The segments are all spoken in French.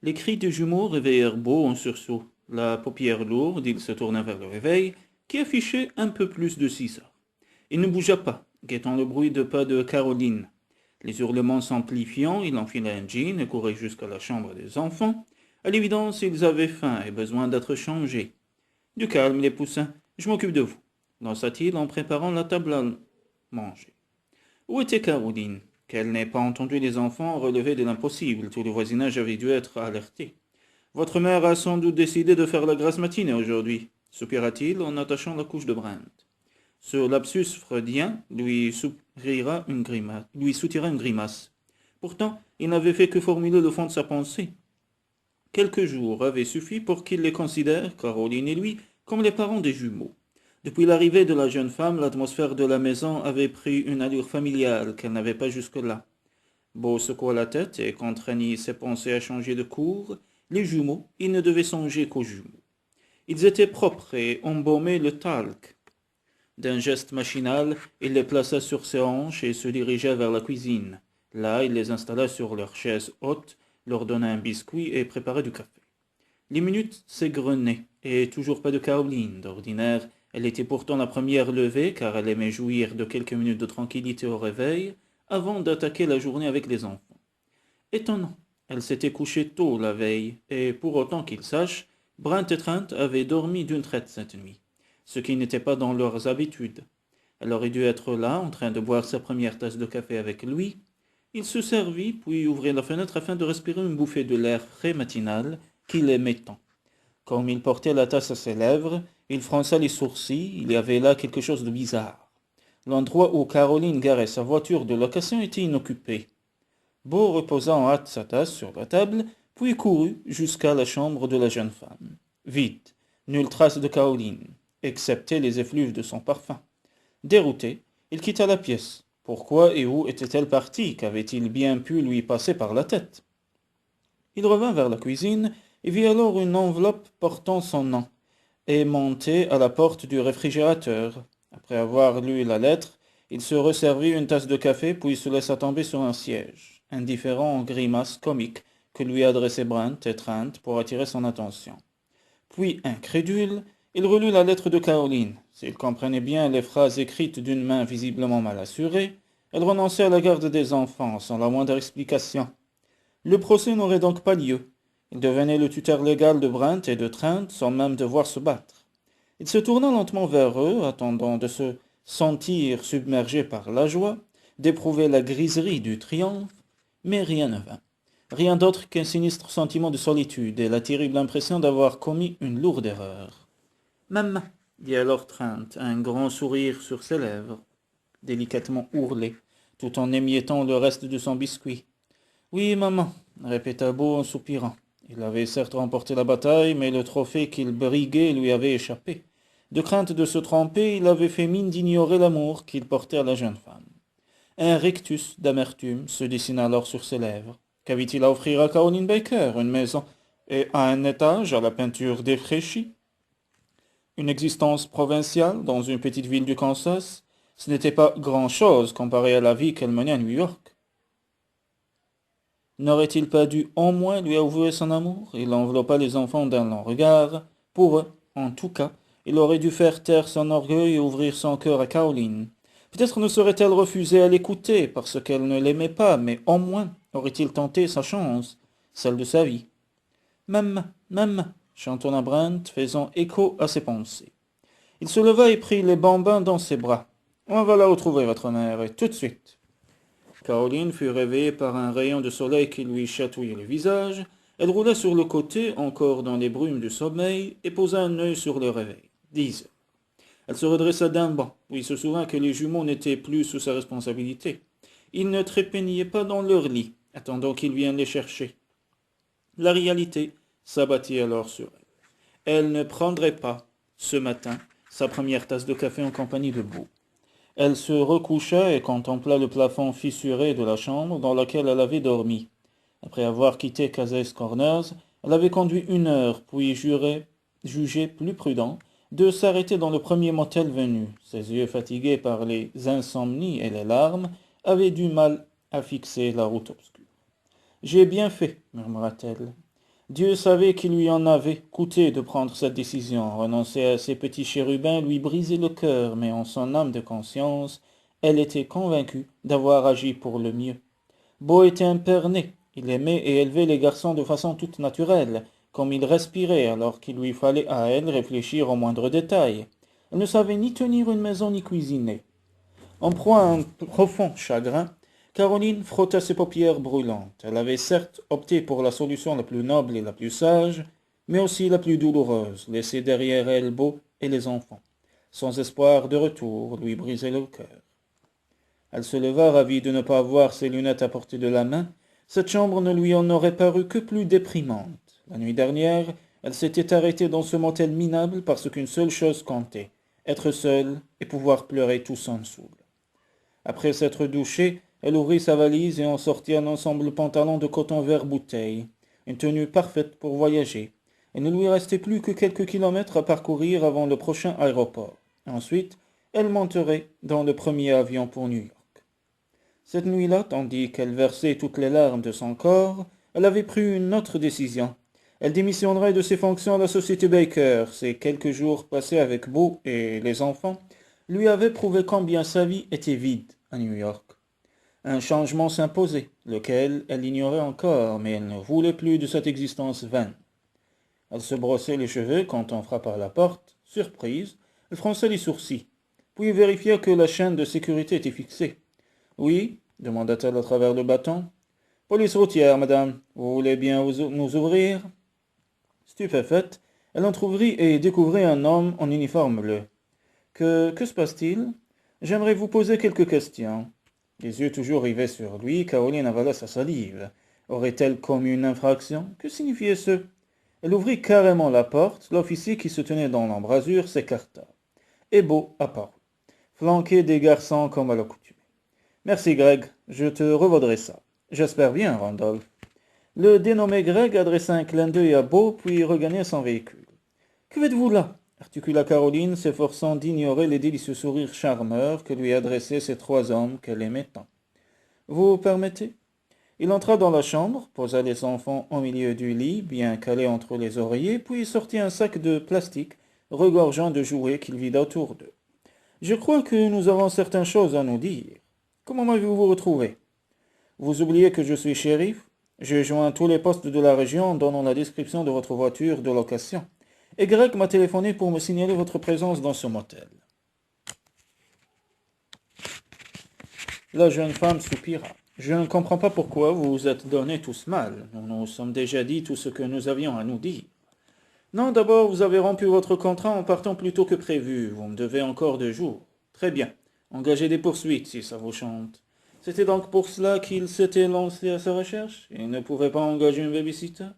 Les cris des jumeaux réveillèrent Beau en sursaut. La paupière lourde, il se tourna vers le réveil, qui affichait un peu plus de 6 heures. Il ne bougea pas, guettant le bruit de pas de Caroline. Les hurlements s'amplifiant, il enfila un jean et courait jusqu'à la chambre des enfants. À l'évidence, ils avaient faim et besoin d'être changés. Du calme, les poussins, je m'occupe de vous, lança-t-il en préparant la table à manger. Où était Caroline? Qu'elle n'ait pas entendu les enfants relever de l'impossible. Tout le voisinage avait dû être alerté. Votre mère a sans doute décidé de faire la grasse matinée aujourd'hui, soupira-t-il en attachant la couche de Brent. Ce lapsus freudien lui soutira une grimace. Pourtant, il n'avait fait que formuler le fond de sa pensée. Quelques jours avaient suffi pour qu'il les considère, Caroline et lui, comme les parents des jumeaux. Depuis l'arrivée de la jeune femme, l'atmosphère de la maison avait pris une allure familiale qu'elle n'avait pas jusque-là. Beau secoua la tête et contraignit ses pensées à changer de cours. Les jumeaux, il ne devait songer qu'aux jumeaux. Ils étaient propres et embaumaient le talc. D'un geste machinal, il les plaça sur ses hanches et se dirigea vers la cuisine. Là, il les installa sur leurs chaises hautes, leur donna un biscuit et prépara du café. Les minutes s'égrenaient, et toujours pas de Caroline. D'ordinaire, elle était pourtant la première levée, car elle aimait jouir de quelques minutes de tranquillité au réveil, avant d'attaquer la journée avec les enfants. Étonnant, elle s'était couchée tôt la veille, et pour autant qu'il sache, Brent et Trent avaient dormi d'une traite cette nuit, ce qui n'était pas dans leurs habitudes. Elle aurait dû être là, en train de boire sa première tasse de café avec lui. Il se servit, puis ouvrit la fenêtre afin de respirer une bouffée de l'air frais matinal qu'il aimait tant. Comme il portait la tasse à ses lèvres, il fronça les sourcils, il y avait là quelque chose de bizarre. L'endroit où Caroline garait sa voiture de location était inoccupé. Beau reposa en hâte sa tasse sur la table, puis courut jusqu'à la chambre de la jeune femme. Vite, nulle trace de Caroline, excepté les effluves de son parfum. Dérouté, il quitta la pièce. Pourquoi et où était-elle partie? Qu'avait-il bien pu lui passer par la tête? Il revint vers la cuisine et vit alors une enveloppe portant son nom, aimanté à la porte du réfrigérateur. Après avoir lu la lettre, il se resservit une tasse de café, puis se laissa tomber sur un siège, indifférent aux grimaces comiques que lui adressaient Brent et Trent pour attirer son attention. Puis, incrédule, il relut la lettre de Caroline. S'il comprenait bien les phrases écrites d'une main visiblement mal assurée, elle renonçait à la garde des enfants sans la moindre explication. Le procès n'aurait donc pas lieu. Il devenait le tuteur légal de Brent et de Trent sans même devoir se battre. Il se tourna lentement vers eux, attendant de se sentir submergé par la joie, d'éprouver la griserie du triomphe, mais rien ne vint. Rien d'autre qu'un sinistre sentiment de solitude et la terrible impression d'avoir commis une lourde erreur. Maman, dit alors Trent, un grand sourire sur ses lèvres, délicatement ourlé, tout en émiettant le reste de son biscuit. Oui, maman, répéta Beau en soupirant. Il avait certes remporté la bataille, mais le trophée qu'il briguait lui avait échappé. De crainte de se tromper, il avait fait mine d'ignorer l'amour qu'il portait à la jeune femme. Un rictus d'amertume se dessina alors sur ses lèvres. Qu'avait-il à offrir à Caroline Baker? Une maison et à un étage à la peinture défraîchie? Une existence provinciale dans une petite ville du Kansas? Ce n'était pas grand-chose comparé à la vie qu'elle menait à New York. N'aurait-il pas dû au moins lui avouer son amour? Il enveloppa les enfants d'un long regard. Pour eux, en tout cas, il aurait dû faire taire son orgueil et ouvrir son cœur à Caroline. Peut-être ne serait-elle refusée à l'écouter parce qu'elle ne l'aimait pas, mais au moins aurait-il tenté sa chance, celle de sa vie. Maman, maman, chantonna Brent, faisant écho à ses pensées. Il se leva et prit les bambins dans ses bras. On va la retrouver, votre mère, et tout de suite. Caroline fut réveillée par un rayon de soleil qui lui chatouillait le visage. Elle roula sur le côté, encore dans les brumes du sommeil, et posa un œil sur le réveil. 10 heures. Elle se redressa d'un bond, puis se souvint que les jumeaux n'étaient plus sous sa responsabilité. Ils ne trépignaient pas dans leur lit, attendant qu'il vienne les chercher. La réalité s'abattit alors sur elle. Elle ne prendrait pas, ce matin, sa première tasse de café en compagnie de Beau. Elle se recoucha et contempla le plafond fissuré de la chambre dans laquelle elle avait dormi. Après avoir quitté Cases Corners, elle avait conduit 1 heure, puis jugé plus prudent de s'arrêter dans le premier motel venu. Ses yeux fatigués par les insomnies et les larmes avaient du mal à fixer la route obscure. « J'ai bien fait, murmura-t-elle. Dieu savait qu'il lui en avait coûté de prendre cette décision. Renoncer à ses petits chérubins lui brisait le cœur, mais en son âme de conscience, elle était convaincue d'avoir agi pour le mieux. Beau était un père né. Il aimait et élevait les garçons de façon toute naturelle, comme il respirait alors qu'il lui fallait à elle réfléchir aux moindres détails. Elle ne savait ni tenir une maison ni cuisiner. En proie à un profond chagrin, Caroline frotta ses paupières brûlantes. Elle avait certes opté pour la solution la plus noble et la plus sage, mais aussi la plus douloureuse, laisser derrière elle Beau et les enfants. Sans espoir de retour lui brisait le cœur. Elle se leva, ravie de ne pas avoir ses lunettes à portée de la main. Cette chambre ne lui en aurait paru que plus déprimante. La nuit dernière, elle s'était arrêtée dans ce motel minable parce qu'une seule chose comptait, être seule et pouvoir pleurer tous ensemble. Après s'être douchée, elle ouvrit sa valise et en sortit un ensemble pantalon de coton vert bouteille, une tenue parfaite pour voyager. Il ne lui restait plus que quelques kilomètres à parcourir avant le prochain aéroport. Ensuite, elle monterait dans le premier avion pour New York. Cette nuit-là, tandis qu'elle versait toutes les larmes de son corps, elle avait pris une autre décision. Elle démissionnerait de ses fonctions à la société Baker. Ces quelques jours passés avec Beau et les enfants lui avaient prouvé combien sa vie était vide à New York. Un changement s'imposait, lequel elle ignorait encore, mais elle ne voulait plus de cette existence vaine. Elle se brossait les cheveux quand on frappa à la porte. Surprise, elle fronça les sourcils, puis vérifia que la chaîne de sécurité était fixée. « Oui » demanda-t-elle à travers le bâton. « Police routière, madame. Vous voulez bien nous ouvrir » Stupéfaite, elle entr'ouvrit et découvrit un homme en uniforme bleu. « Que se passe-t-il » ? « J'aimerais vous poser quelques questions. » Les yeux toujours rivés sur lui, Caroline avala sa salive. Aurait-elle commis une infraction? Que signifiait ce? Elle ouvrit carrément la porte. L'officier qui se tenait dans l'embrasure s'écarta. Et Beau apparut, flanqué des garçons comme à l'accoutumée. « Merci, Greg. Je te revaudrai ça. J'espère bien, Randolph. » Le dénommé Greg adressa un clin d'œil à Beau, puis regagna son véhicule. « Que faites-vous là » articula Caroline, s'efforçant d'ignorer les délicieux sourires charmeurs que lui adressaient ces trois hommes qu'elle aimait tant. « Vous permettez » Il entra dans la chambre, posa les enfants au milieu du lit, bien calés entre les oreillers, puis sortit un sac de plastique regorgeant de jouets qu'il vida autour d'eux. « Je crois que nous avons certaines choses à nous dire. Comment m'avez-vous retrouvé? Vous oubliez que je suis shérif? J'ai joint tous les postes de la région en donnant la description de votre voiture de location. Et Greg m'a téléphoné pour me signaler votre présence dans ce motel. » La jeune femme soupira. « Je ne comprends pas pourquoi vous vous êtes donné tous mal. Nous nous sommes déjà dit tout ce que nous avions à nous dire. » « Non, d'abord, vous avez rompu votre contrat en partant plus tôt que prévu. Vous me devez encore 2 jours. Très bien. Engagez des poursuites, si ça vous chante. C'était donc pour cela qu'il s'était lancé à sa recherche? Il ne pouvait pas engager une babysitter?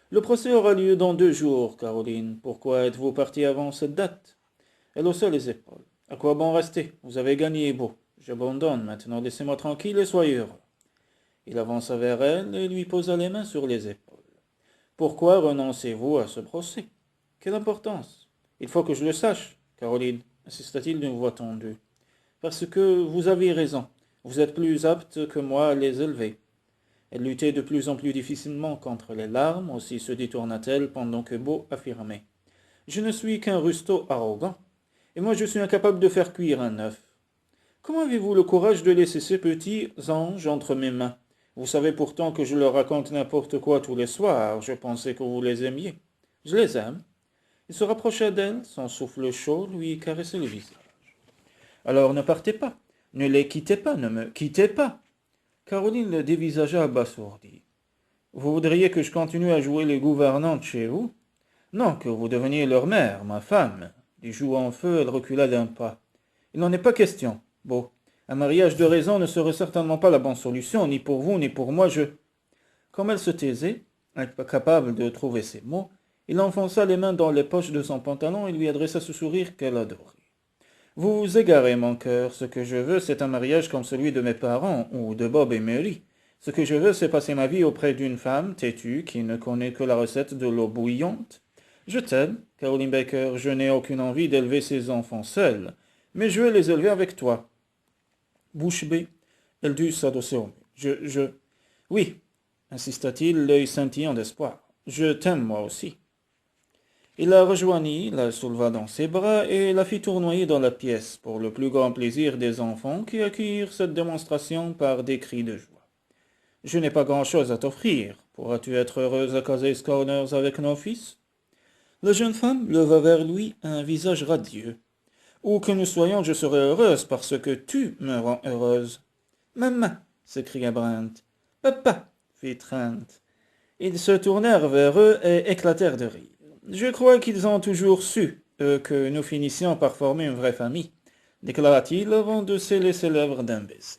Le procès aura lieu dans 2 jours, Caroline. Pourquoi êtes-vous partie avant cette date? Elle haussa les épaules. À quoi bon rester? Vous avez gagné, Beau. J'abandonne maintenant. Laissez-moi tranquille et soyez heureux. Il avança vers elle et lui posa les mains sur les épaules. Pourquoi renoncez-vous à ce procès? Quelle importance? Il faut que je le sache, Caroline, insista-t-il d'une voix tendue. Parce que vous avez raison. Vous êtes plus apte que moi à les élever. Elle luttait de plus en plus difficilement contre les larmes, aussi se détourna-t-elle pendant que Beau affirmait. Je ne suis qu'un rustaud arrogant, et moi je suis incapable de faire cuire un œuf. Comment avez-vous le courage de laisser ces petits anges entre mes mains? Vous savez pourtant que je leur raconte n'importe quoi tous les soirs. Je pensais que vous les aimiez. Je les aime. Il se rapprocha d'elle, son souffle chaud lui caressait le visage. Alors ne partez pas. Ne les quittez pas, ne me quittez pas. Caroline le dévisagea abasourdie. Vous voudriez que je continue à jouer les gouvernantes chez vous? Non, que vous deveniez leur mère, ma femme. Les joues en feu, elle recula d'un pas. Il n'en est pas question. Bon, un mariage de raison ne serait certainement pas la bonne solution, ni pour vous, ni pour moi, Comme elle se taisait, incapable de trouver ses mots, il enfonça les mains dans les poches de son pantalon et lui adressa ce sourire qu'elle adorait. Vous vous égarez, mon cœur. Ce que je veux, c'est un mariage comme celui de mes parents, ou de Bob et Mary. Ce que je veux, c'est passer ma vie auprès d'une femme têtue qui ne connaît que la recette de l'eau bouillante. Je t'aime, Caroline Baker, je n'ai aucune envie d'élever ces enfants seuls, mais je vais les élever avec toi. Bouche bée, elle dut s'adosser au mur. Oui, insista-t-il, l'œil scintillant d'espoir. Je t'aime moi aussi. Il la rejoignit, la souleva dans ses bras et la fit tournoyer dans la pièce, pour le plus grand plaisir des enfants qui accueillirent cette démonstration par des cris de joie. Je n'ai pas grand-chose à t'offrir. Pourras-tu être heureuse à Case Corners avec nos fils? La jeune femme leva vers lui un visage radieux. Où que nous soyons, je serai heureuse parce que tu me rends heureuse. Maman, s'écria Brent. Papa, fit Trent. Ils se tournèrent vers eux et éclatèrent de rire. Je crois qu'ils ont toujours su, que nous finissions par former une vraie famille, déclara-t-il avant de sceller ses lèvres d'un baiser.